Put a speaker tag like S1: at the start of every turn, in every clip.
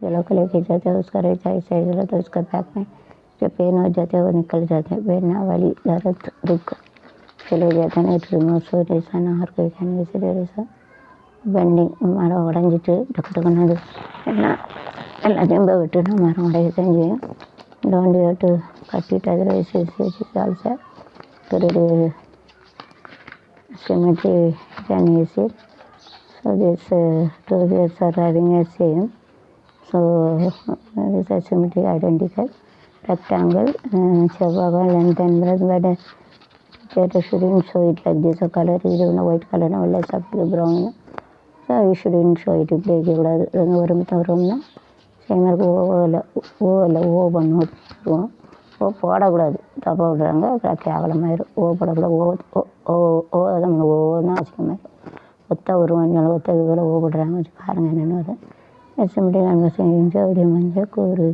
S1: ये लोग लेके जाते हैं उसका रेचा ऐसा इधर तो उसका बैग में जब पेन हो जाते हैं वो निकल जाते हैं बेना वाली दर्द दुख चले जाते हैं इट रिमूव्स रेसा ना हर कोई कैन यूज रेसा பெண்டிங் மரம் உடஞ்சிட்டு டக்கு டக்குன்னு எல்லாத்தையும் போய் விட்டுட்டு மரம் உடைய செஞ்சு டோண்டி விட்டு கட்டிட்டு அதில் வச்சு ஆல்சோ ஒரு cemetery can use it. So this two years are having a same. So this is a cemetery identical rectangle, Chavaga length and breadth, but it shouldn't show it like this. A color is a white color, no less up to brown. So you shouldn't show it. If they give us a room, same as O one. ஓ போடக்கூடாது தப்பாக விடுறாங்க கேவலமாயிரும் ஓ போடக்கூடாது ஓன்னா அசிங்கமாயிரும் ஒத்த உருவம் ஒத்த இதில் ஓ போடுறாங்க வச்சு பாருங்கள் என்னென்னு வரும் சிமிட்டி செஞ்சோடி மஞ்சள் கூறு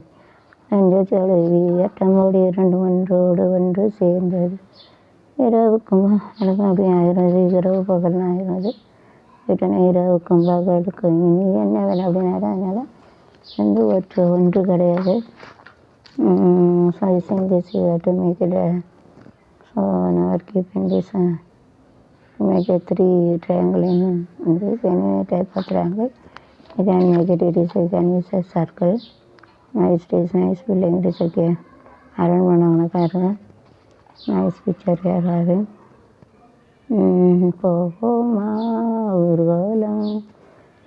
S1: மஞ்சள் செலவி எட்டமோடி 2 ஒன்றோடு ஒன்று சேர்ந்தது இரவுக்கும் எனக்கும் அப்படி ஆயிடுது இரவு பகல்னு ஆயிடுது விட்டனே இரவுக்கும் பகலுக்கும் இனி என்ன வேலை அப்படின்னு அதனால் ஒன்று கிடையாது. So I think this you have to make it so now keeping this make it 3 triangle in this any type of triangle you can make it is you can use a circle nice building it is okay அரண்மனை nice picture here having போமா ஊர்வலம்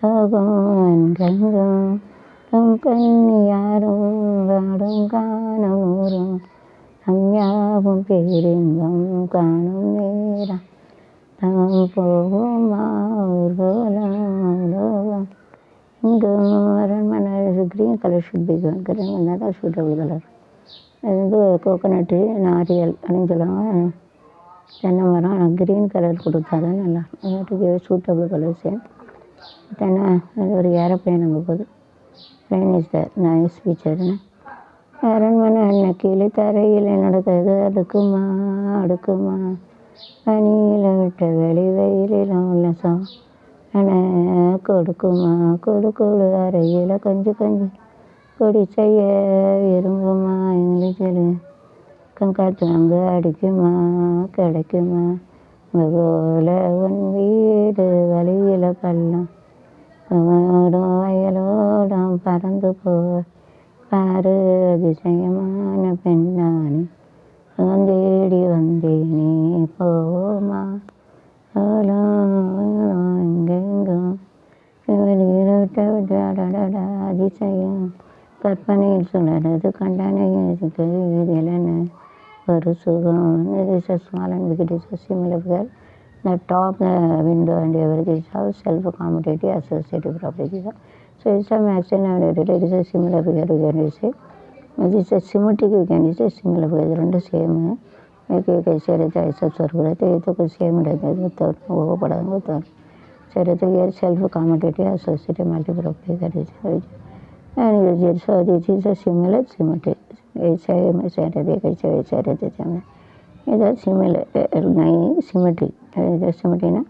S1: லோகம் கங்கம் கண்ணியாரும் வாடும் காணும் ஊரும் அம்யாவும் பேரின்பம் காணும் நேரம் தம் போகுமா ஊர்வலம் லோகம் இங்கும் அரண்மனை green colour should be green வந்தால் தான் சூட்டபிள் கலர் அது கோகோனட்டு நாரியல் அப்படின்னு சொல்லுவாங்க தென்னை மரம் கிரீன் கலர் கொடுத்தா தான் நல்லா அதுக்கு சூட்டபிள் கலர் சேம் தென்னை அது ஒரு ஏரோப்ளேன் அங்கே போகுது plane is there nice picture அரண்மனை அன்னைக்கிளி தரையில் நடக்கிறது அடுக்குமா பனியில் விட்ட வெளி வெயிலில் உல்லசம் கொடுக்குமா கொடு அறையில் கொஞ்சம் கொடி செய்ய விரும்புமா இங்கிலீஷில் காற்று அங்கே அடிக்குமா கிடைக்குமா போல உன் வீடு வழியில் பள்ளம் வயலோடம் பறந்து பாரு அதிசயமான பெண்ணானே தேடி வந்தேனே போமா எங்கெங்கும் அதிசயம் கற்பனையில் சுழறது கண்டானே இதில் ஒரு சுகம் இது small and big it is similar the top window and everything is all self-accommodative associative properties. So it's a maximum and it is a similar figure we can say. This is a symmetric we can say similar figure రెండు same कैसे रहता है सब सर्व रहता है ये तो कुछ सेम रहता है तो वो पढ़ा तो सर तो ये self accommodative associative multiple property that is and it so this is a similar symmetric ऐसे रहते रहते हैं இது சிமிலர் சிமெட்ரி இது சிமெட்ரினா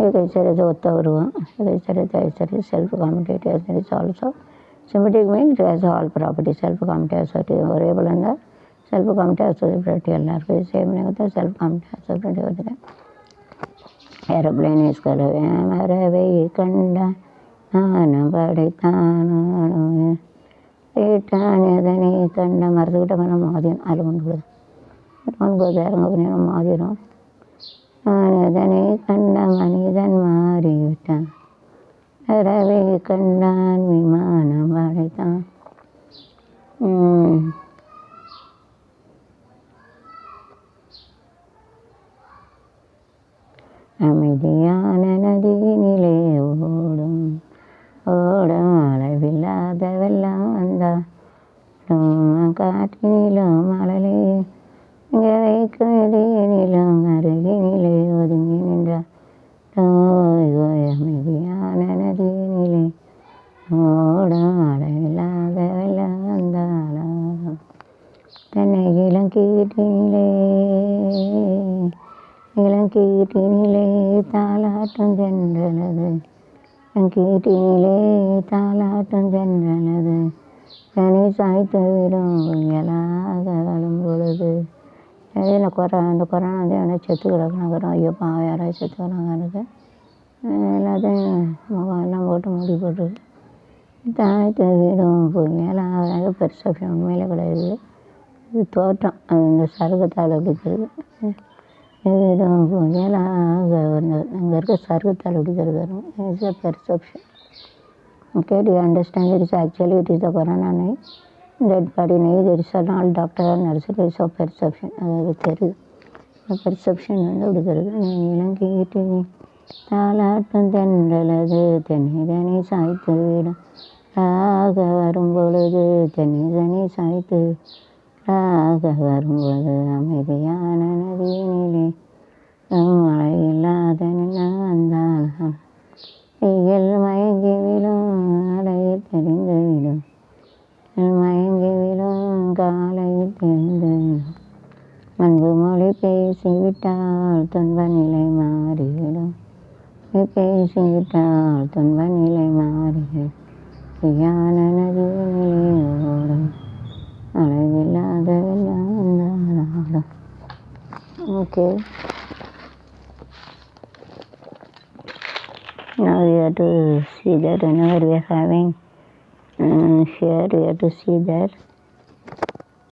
S1: இது ஐச்சரித்து ஒத்த உருவம் இது ஐச்சரித்து self competitive it's also symmetric mean it has all property self competitive associative ஒரே போல் இருந்தால் செல்ஃப் காம்படேட்டிவ் அசோசியேட்டிவ் எல்லாம் இருக்குது சேம் தான் செல்ஃப் காம்படேட்டிவ் அசோசியேட்டிவ் வருது ஏரோப்ளேன் யூஸ் கலவேன் மரவை கண்டா நானும் படைத்தானோ கேட்டான் எதனை கண்ட மரத்துக்கிட்ட மரம் மாதிரியும் அதில் கொண்டு கொடுது இறங்க நேரம் மாதிரும் அதனை கண்ட மனிதன் மாறிவிட்டான் அறவே கண்டான் விமானம் படைத்தான் அமைதியான நதியினிலே ஓடும் அளவில்லாத வெள்ளம் வந்தா காற்றினிலும் மழலை இங்கே வைக்கும் இடையினிலும் அருகினிலே ஒதுங்கி நின்றார் அமைதியான நதியினிலே ஓடும் அளவில்லாத வெள்ளம் வந்தாலும் தன்னை இளங்கீட்டினிலே தாலாட்டும் சென்றனது கீட்டினிலே தாலாட்டும் சென்றனது தனி சாய்த்து விடும் புயலாக வரும் பொழுது. இந்த கொரோனா வந்து எவனா செத்து கிடக்குனாக்கிறோம். ஐயோ பாவம் யாராவது செத்து கிடக்குறாங்க. எல்லாத்தையும் முகம்லாம் போட்டு மூடி போட்டுருக்கு. தாய்த்து விடும் புயலாக பெர்செப்ஷன் உண்மையிலே கிடையாது. இது தோற்றம். அது இந்த சருகத்தால் பிடிக்கிறது. விடும் புயலாக அங்கே இருக்க சருகத்தால் பிடிக்கிறது வரும். It's a perception. Okay, do you understand it is actually it is the corona night? Dead body night, there is not doctor or nurse, it is a perception. அது தெரியுது. பெர்செப்ஷன் வந்து கொடுக்கறது. நீங்களும் கேட்டு தாலாட்டம் தென்றலது தென்னிதனி சாய்த்து விடும் ராக வரும் பொழுது தென்னிதனி சாய்த்து ராக வரும் பொழுது அமைதியான நதியினிலே மழை இல்லாத வந்தால் வெயில் மயங்கி விடும் அலையில் தெரிந்து விடும் மயங்கி விடும் காலையில் தெரிந்து விடும் அன்பு மொழி பேசிவிட்டால் துன்ப நிலை மாறிவிடும் பேசிவிட்டால் துன்ப நிலை மாறிவிடும் யான நதியினிலே ஓடும் அளவில்லாத வெள்ளம் வந்தாலும். Okay, now we have to see that whenever we are having here we have to see that